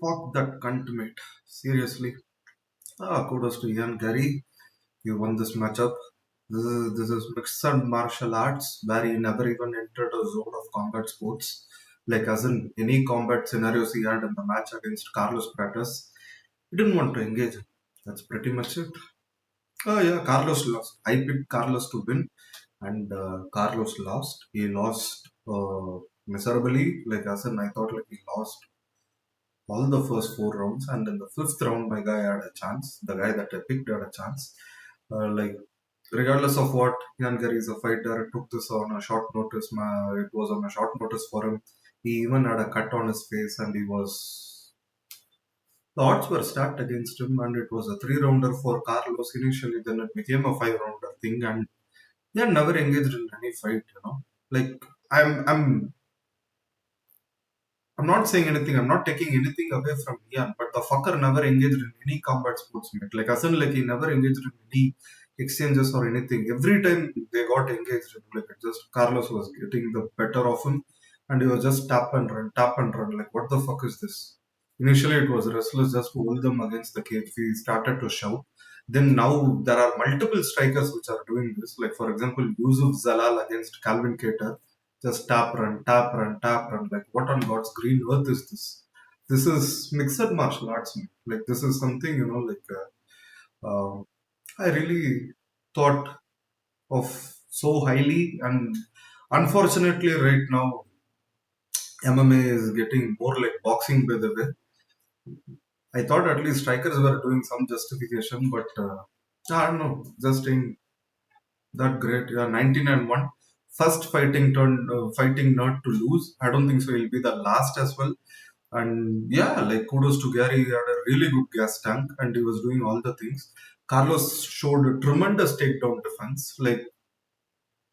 Fuck that cunt, mate. Seriously. Kudos to Ian Garry. You won this matchup. This is mixed martial arts where he never even entered a zone of combat sports. Like as in any combat scenarios he had in the match against Carlos Prates, he didn't want to engage him. That's pretty much it. Oh yeah, Carlos lost. I picked Carlos to win, and Carlos lost. He lost miserably. Like as in, I thought like he lost all the first four rounds, and in the fifth round, my guy had a chance. The guy that I picked had a chance. Like regardless of what, Ian Garry is a fighter. Took this on a short notice. It was on a short notice for him. He even had a cut on his face, and he was. The odds were stacked against him, and it was a three-rounder for Carlos initially. Then it became a five-rounder thing, and he had never engaged in any fight. Like I'm not saying anything. I'm not taking anything away from Ian, but the fucker never engaged in any combat sports, mate. Like, as in, like, he never engaged in any exchanges or anything. Every time they got engaged, like, it just Carlos was getting the better of him, and he was just tap and run, tap and run. Like, what the fuck is this? Initially, it was wrestlers just to hold them against the cage. We started to shout. Then now there are multiple strikers which are doing this. Like, for example, Yusuf Zalal against Calvin Cater, just tap run, tap run, tap run. Like, what on God's green earth is this? This is mixed martial arts, man. Like, this is something, I really thought of so highly. And unfortunately, right now, MMA is getting more like boxing by the way. I thought at least strikers were doing some justification, but I don't know, just in that great. Yeah, 19 and 1. First fighting not to lose. I don't think so. He'll be the last as well. And yeah, like kudos to Gary. He had a really good gas tank and he was doing all the things. Carlos showed a tremendous takedown defense. Like,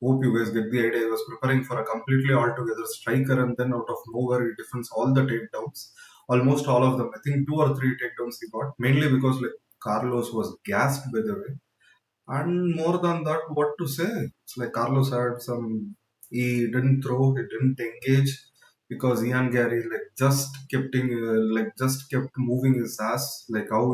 hope you guys get the idea. He was preparing for a completely altogether striker and then out of nowhere he defends all the takedowns. Almost all of them. I think two or three takedowns he got. Mainly because like Carlos was gassed by the way. And more than that, what to say? It's like Carlos had some. He didn't throw. He didn't engage because Ian Gary just kept moving his ass like how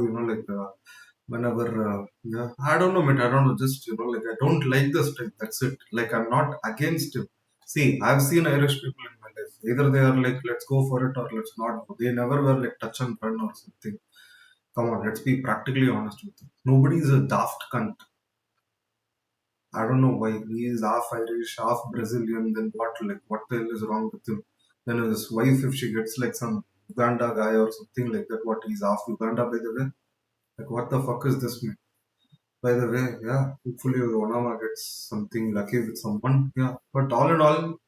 whenever yeah, I don't know, man. I don't know. Just like I don't like the style. That's it. Like I'm not against him. See, I've seen Irish people in my life. Either they are like let's go for it or let's not go. They never were like touch and run or something. Come on, let's be practically honest with you. Nobody is a daft cunt. I don't know why he is half Irish, half Brazilian. Then what? Like, what the hell is wrong with him? Then his wife, if she gets like some Uganda guy or something like that, what he's half Uganda by the way? Like, what the fuck is this man? By the way, yeah, hopefully Onama gets something lucky with someone. Yeah, but all in all,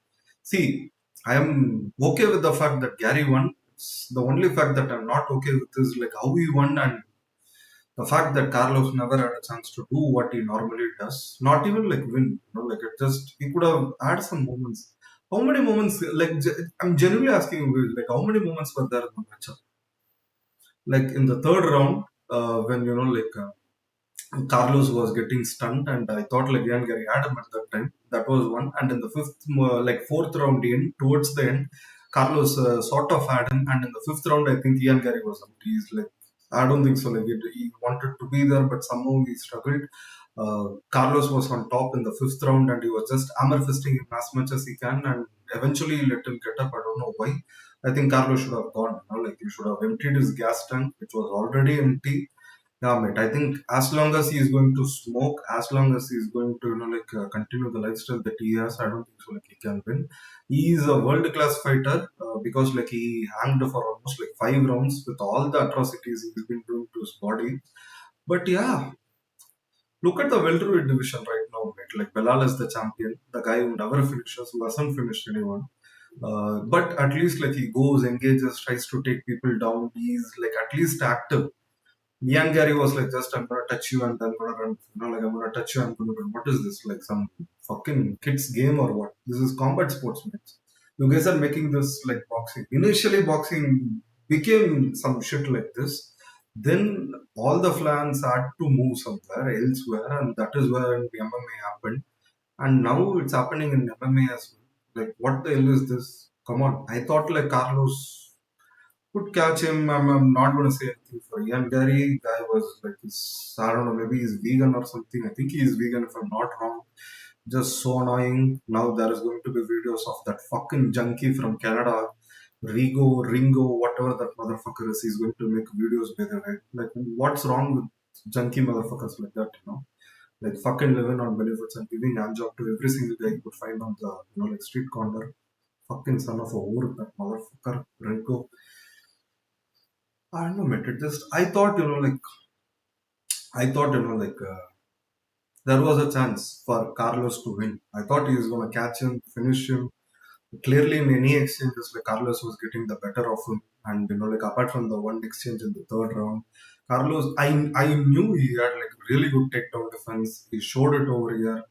see, I am okay with the fact that Gary won. The only fact that I'm not okay with is like how he won and the fact that Carlos never had a chance to do what he normally does, not even like win, like it just he could have had some moments. How many moments? Like I'm genuinely asking you, like how many moments were there in the matchup? Like in the third round, when Carlos was getting stunned, and I thought like Ian Gary had him at that time. That was one, and in the fourth round in towards the end, Carlos sort of had him, and in the fifth round, I think Ian Gary was out. He's like, I don't think so. Like he wanted to be there, but somehow he struggled. Carlos was on top in the fifth round, and he was just hammer fisting him as much as he can, and eventually he let him get up. I don't know why. I think Carlos should have gone. Like he should have emptied his gas tank, which was already empty. Yeah, mate. I think as long as he is going to smoke, as long as he is going to, continue the lifestyle that he has, I don't think so. Like he can win. He is a world class fighter because like he hanged for almost like 5 rounds with all the atrocities he's been doing to his body. But yeah, look at the welterweight division right now, mate. Like Belal is the champion, the guy who never finishes, who hasn't finished anyone. But at least like he goes, engages, tries to take people down. He's like at least active. Ian Gary was like, just I'm gonna touch you and then gonna run. Like I'm gonna touch you and gonna run. What is this? Like some fucking kids game or what? This is combat sports, mates. You guys are making this like boxing. Initially, boxing became some shit like this. Then all the clans had to move somewhere elsewhere, and that is where the MMA happened. And now it's happening in MMA as well. Like, what the hell is this? Come on. I thought like Carlos. Could catch him. I'm not going to say anything for Ian Garry. Guy was like, I don't know, maybe he's vegan or something. I think he is vegan if I'm not wrong. Just so annoying. Now there is going to be videos of that fucking junkie from Canada, Ringo, whatever that motherfucker is. He's going to make videos by the way. Like, what's wrong with junkie motherfuckers like that, you know? Like, fucking living on benefits and giving hand job to every single guy you could find on the, like, street corner. Fucking son of a whore, that motherfucker, Ringo. I don't know, mate. It just, I thought, there was a chance for Carlos to win. I thought he was going to catch him, finish him. Clearly, in any exchanges, like Carlos was getting the better of him. And, like apart from the one exchange in the third round, Carlos, I knew he had like really good takedown defense. He showed it over here.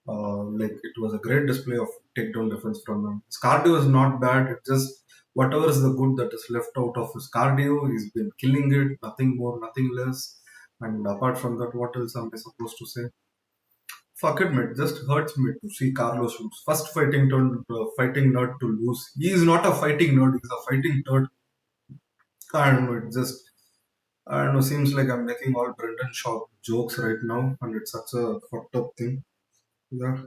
Like it was a great display of takedown defense from him. His cardio is not bad. It just whatever is the good that is left out of his cardio, he's been killing it. Nothing more, nothing less. And apart from that, what else am I supposed to say? Fuck it, mate. Just hurts me to see Carlos lose. First fighting nerd to lose. He is not a fighting nerd. He's a fighting nerd. I don't know. It just I don't know. Seems like I'm making all Brendan Shaw jokes right now, and it's such a fucked up thing. Yeah.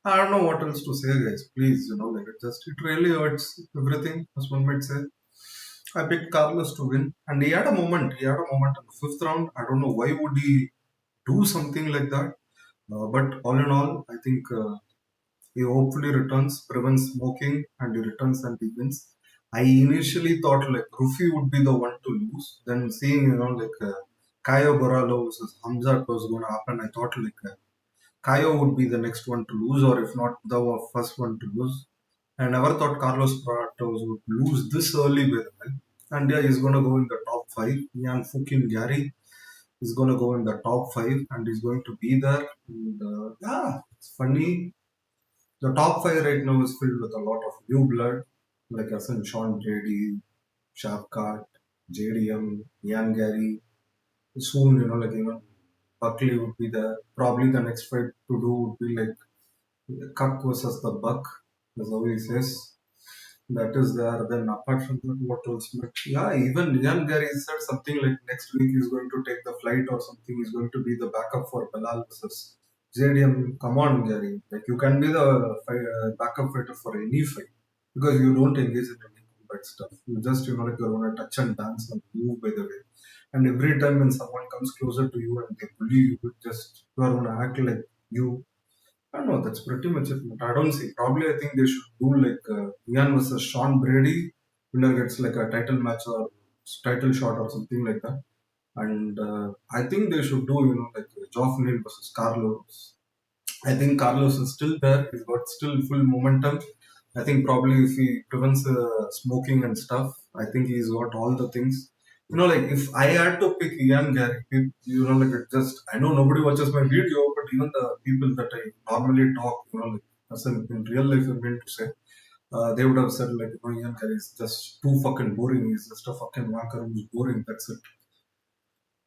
I don't know what else to say, guys. Please, like it really hurts everything, as one might say. I picked Carlos to win, and he had a moment. He had a moment in the fifth round. I don't know why would he do something like that. But all in all, I think he hopefully returns, prevents smoking, and he returns and he wins. I initially thought like Rufi would be the one to lose. Then seeing Caio Borrallo versus Hamzat was going to happen, I thought Caio would be the next one to lose, or if not the first one to lose. I never thought Carlos Prates would lose this early, by the way. And yeah, he's going to go in the top five. Ian fucking Garry is going to go in the top five, and he's going to be there. And yeah, it's funny. The top five right now is filled with a lot of new blood, like as in Sean Brady, Shafkat, JDM, Ian Garry. Soon, like even Buckley would be there. Probably the next fight to do would be like Cuck versus the Buck, as how he says. That is there. Then apart from that, what else? But yeah, even Ian Garry said something like next week he's going to take the flight or something. He's going to be the backup for Belal versus JDM. Come on, Gary. Like you can be the backup fighter for any fight because you don't engage in any combat stuff. You just like you're gonna touch and dance and move by the way. And every time when someone comes closer to you and they bully you, you are gonna act like you. I don't know. That's pretty much it. But I don't see. Probably I think they should do like Ian versus Sean Brady. Winner gets like a title match or title shot or something like that. And I think they should do like Geoff Neal versus Carlos. I think Carlos is still there. He's got still full momentum. I think probably if he prevents smoking and stuff, I think he's got all the things. Like if I had to pick Ian Garry, like it just I know nobody watches my video, but even the people that I normally talk, like as in real life, I meant to say, they would have said like, Ian Garry is just too fucking boring. He's just a fucking wanker who's boring. That's it.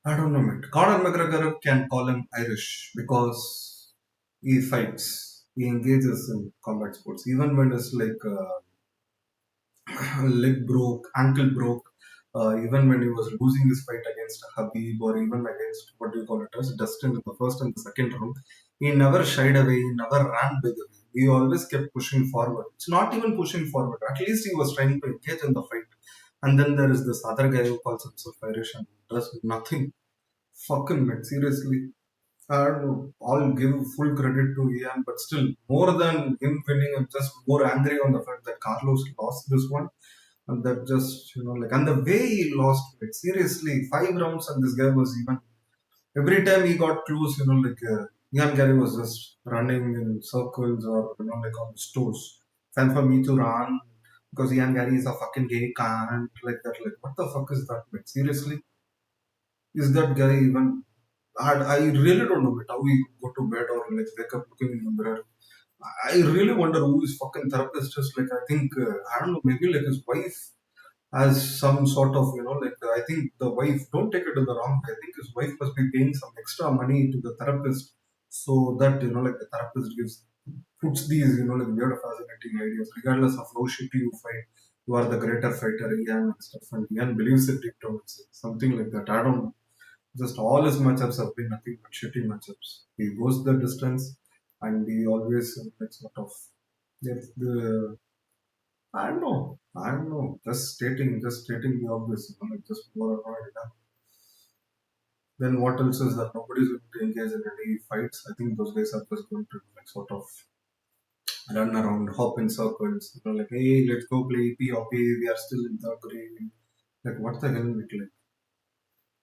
I don't know, man. Conor McGregor can call him Irish because he fights. He engages in combat sports. Even when it's like leg broke, ankle broke, even when he was losing his fight against Habib or even against what do you call it as Dustin in the first and the second round, he never shied away, he never ran with it. He always kept pushing forward. It's not even pushing forward. At least he was trying to engage in the fight. And then there is this other guy who calls himself Irish and does nothing. Fucking man, seriously. I don't know. I'll give full credit to Ian, but still, more than him winning, I'm just more angry on the fact that Carlos lost this one. And that just, and the way he lost it, seriously, 5 rounds, and this guy was even, every time he got close, Ian Gary was just running in circles or, like on his toes. Time for me to run because Ian Gary is a fucking gay can't, like that. Like, what the fuck is that, man? Seriously? Is that guy even I really don't know it, how we go to bed or like wake up looking in the mirror. I really wonder who his fucking therapist is. Like, I think, I don't know, maybe like his wife has some sort of, I think the wife, don't take it to the wrong way. I think his wife must be paying some extra money to the therapist so that, like the therapist puts these, like weird fascinating ideas, regardless of how shitty you fight. you are the greater fighter, Ian and stuff. And Ian believes it deep down. It's something like that. I don't know. Just all his matchups have been nothing but shitty matchups. He goes the distance and he always like sort of gets the I don't know. I don't know. Just stating the obvious. Like just more annoyed. Then what else is that nobody's going to engage in any fights? I think those guys are just going to like sort of run around, hop in circles. Like, hey, let's go play POP. We are still in the green. Like, what the hell? Like,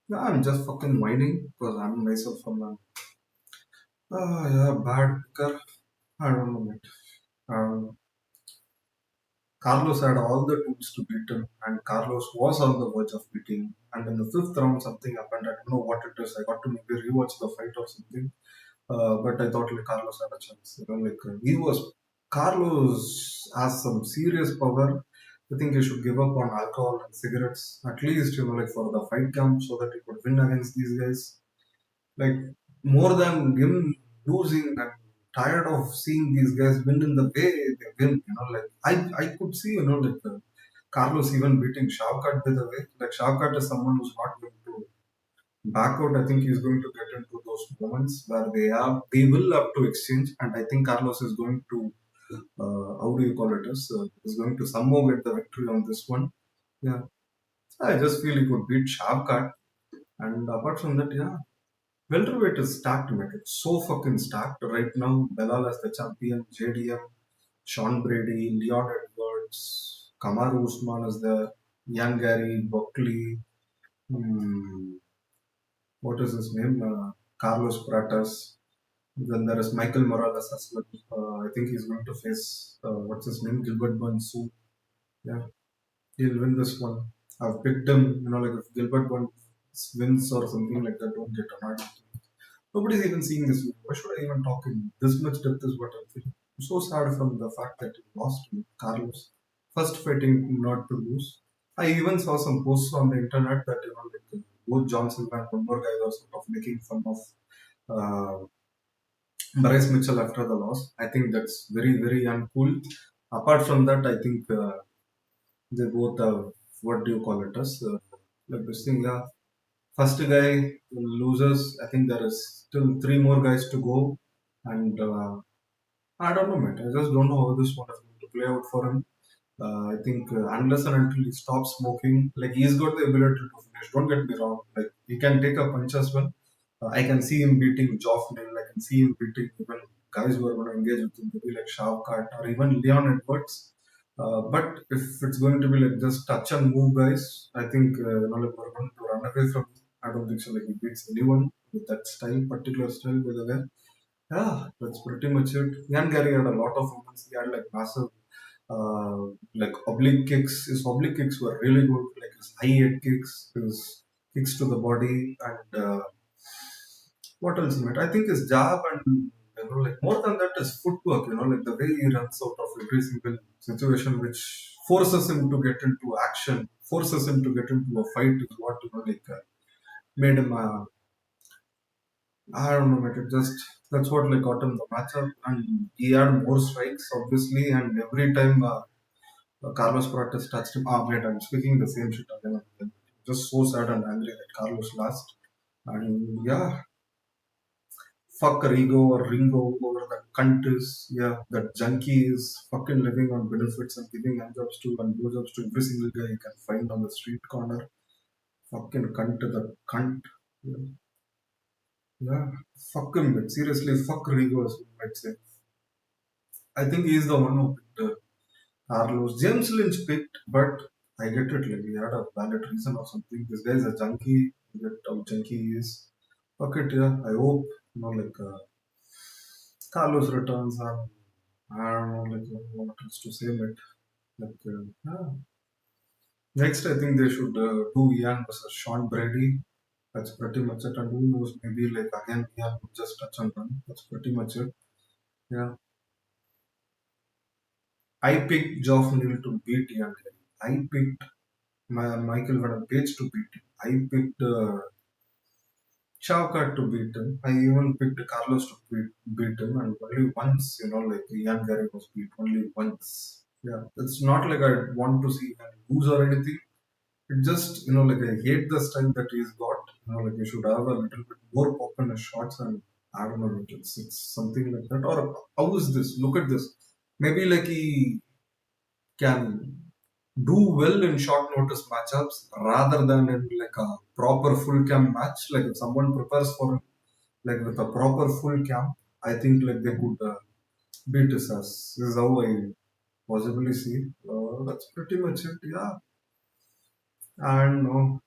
yeah, I'm just fucking whining because I'm myself from yeah, bad picker. I don't know, mate. Um, Carlos had all the tools to beat him, and Carlos was on the verge of beating him. And in the fifth round, something happened. I don't know what it is. I got to maybe rewatch the fight or something. But I thought like Carlos had a chance. He was Carlos has some serious power. I think he should give up on alcohol and cigarettes at least like for the fight camp so that he could win against these guys. Like more than him losing, I'm tired of seeing these guys win in the way they win. Like I could see Carlos even beating Shavkat by the way. Like Shavkat is someone who's not going to back out. I think he's going to get into those moments where they will have to exchange, and I think Carlos is going to how do you call it is going to somehow get the victory on this one. Yeah, I just feel he could beat Shavkat, and apart from that, yeah, welterweight is stacked, man. It's so fucking stacked right now. Belal as the champion, JDM, Sean Brady, Leon Edwards, Kamaru Usman is there, Ian Garry, Buckley. Hmm, what is his name? Carlos Prates. Then there is Michael Morales as well. I think he's going to face what's his name, Gilbert Burns soon. Yeah, he'll win this one. I've picked him. Like if Gilbert Burns wins or something like that, don't get annoyed. Nobody's even seeing this video. Why should I even talk in this much depth? Is what I'm feeling. I'm so sad from the fact that he lost to Carlos. First fighting not to lose. I even saw some posts on the internet that both Johnson and one more guy was sort of making fun of uh, Bryce Mitchell after the loss. I think that's very, very uncool. Apart from that, I think they both, what do you call it as? Like this thing, yeah. First guy loses. I think there is still three more guys to go. And I don't know, mate. I just don't know how this one is going to play out for him. I think unless and until he stops smoking, like he's got the ability to finish. Don't get me wrong. Like he can take a punch as well. I can see him beating Joffrey. I can see him beating even guys who are going to engage with him, maybe like Shavkat or even Leon Edwards. But if it's going to be like just touch and move guys, I think like we're going to run away from. I don't think so. Like he beats anyone with that style, particular style, by the way. Yeah, that's pretty much it. Ian Garry had a lot of moments. He had like massive uh, like oblique kicks. His oblique kicks were really good. Like his high head kicks, his kicks to the body, and what else, mate? I think his jab and like more than that, his footwork. Like the way he runs out of every single situation, which forces him to get into action, forces him to get into a fight, is what made him. I don't know, mate. It just that's what like got him the matchup, and he had more strikes, obviously, and every time. Carlos Prates touched him. Mate, I'm speaking the same shit again and again. Just so sad and angry that Carlos lost. And yeah, fuck Rigo or Ringo, whoever that cunt is. Yeah, that junkie is fucking living on benefits and giving handjobs to and blowjobs to every single guy you can find on the street corner. Fucking cunt to the cunt. Yeah, yeah. Fuck him, but seriously, fuck Rigo, as we might say. I think he's the one who picked Carlos. James Lynch picked, but I get it. Like he had a valid reason or something. This guy is a junkie. You get how junkie he is. Fuck it, yeah. I hope Carlos returns and I don't know what else to say, but yeah. Next, I think they should do Ian versus Sean Brady. That's pretty much it. And who knows, maybe like again Ian would just touch and run. That's pretty much it. Yeah. I picked Geoff Neal to beat Ian Garry. I picked Michael Van Page to beat him. I picked Shavkat to beat him. I even picked Carlos to beat him, and only once, like Ian Garry was beat only once. Yeah, it's not like I want to see him lose or anything. It just, like I hate the style that he's got. Like he should have a little bit more pop in his shots, and I don't know, it's something like that. Or how is this? Look at this. Maybe like he can do well in short notice matchups rather than in like a proper full camp match. Like if someone prepares for it, like with a proper full camp, I think like they could beat his ass. This is how I possibly see. That's pretty much it. Yeah, and no,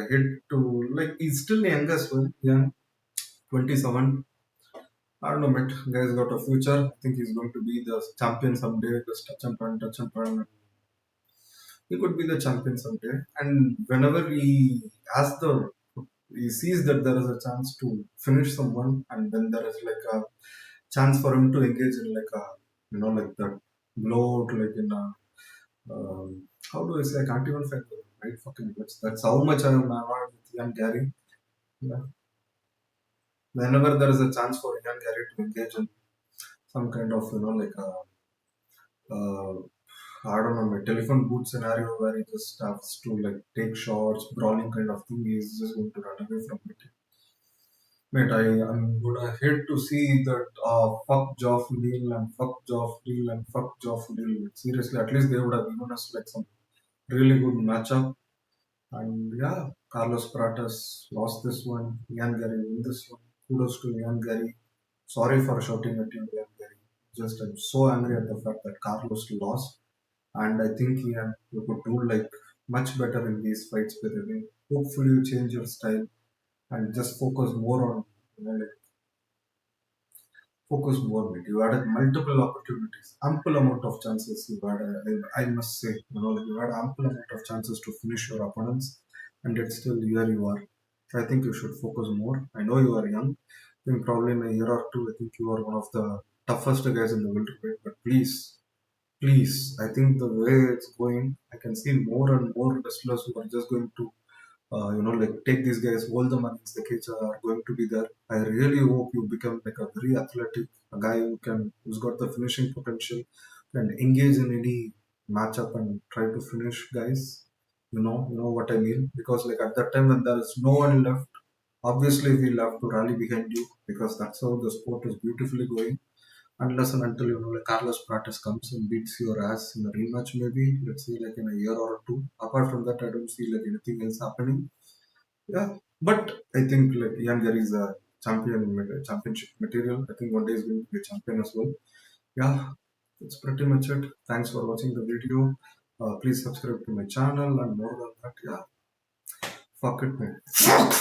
hit to like he's still young as well. Yeah, 27. I don't know, mate. Guy's got a future. I think he's going to be the champion someday. Just touch and run. He could be the champion someday. And whenever he sees that there is a chance to finish someone, and then there is like a chance for him to engage in like a, like that bloat, like in a, how do I say? I can't even find the right fucking words. That's how much I am annoyed with Ian Garry. Yeah. Whenever there is a chance for Ian Garry to engage in some kind of, like a, uh, I don't know, my telephone booth scenario where he just has to like take shots, brawling kind of thing, he's just going to run away from it. Mate, I'm gonna hate to see that fuck Geoff Neal and fuck Geoff Neal and fuck Geoff Neal. Seriously, at least they would have given us like some really good matchup. And yeah, Carlos Prates lost this one. Ian Garry win this one. Kudos to Ian Garry. Sorry for shouting at you, Ian Garry. Just I'm so angry at the fact that Carlos lost. And I think Ian, you could do like much better in these fights with him. Hopefully you change your style and just focus more on it. You had multiple opportunities, ample amount of chances. You had, I must say, like you had ample amount of chances to finish your opponents, and yet still here you are. So I think you should focus more. I know you are young. I think probably in a year or two, I think you are one of the toughest guys in the welterweight. But please, I think the way it's going, I can see more and more wrestlers who are just going to like take these guys, hold them against the cage are going to be there. I really hope you become like a very athletic, a guy who's got the finishing potential, and engage in any matchup and try to finish guys. You know what I mean? Because like at that time when there is no one left, obviously we'll have to rally behind you because that's how the sport is beautifully going. Unless and until like Carlos Prates comes and beats your ass in a rematch, maybe let's say like in a year or two. Apart from that, I don't see like anything else happening. Yeah, but I think like Ian Garry is a championship material. I think one day he's going to be a champion as well. Yeah, that's pretty much it. Thanks for watching the video. Please subscribe to my channel and more than that, yeah, fuck it, man.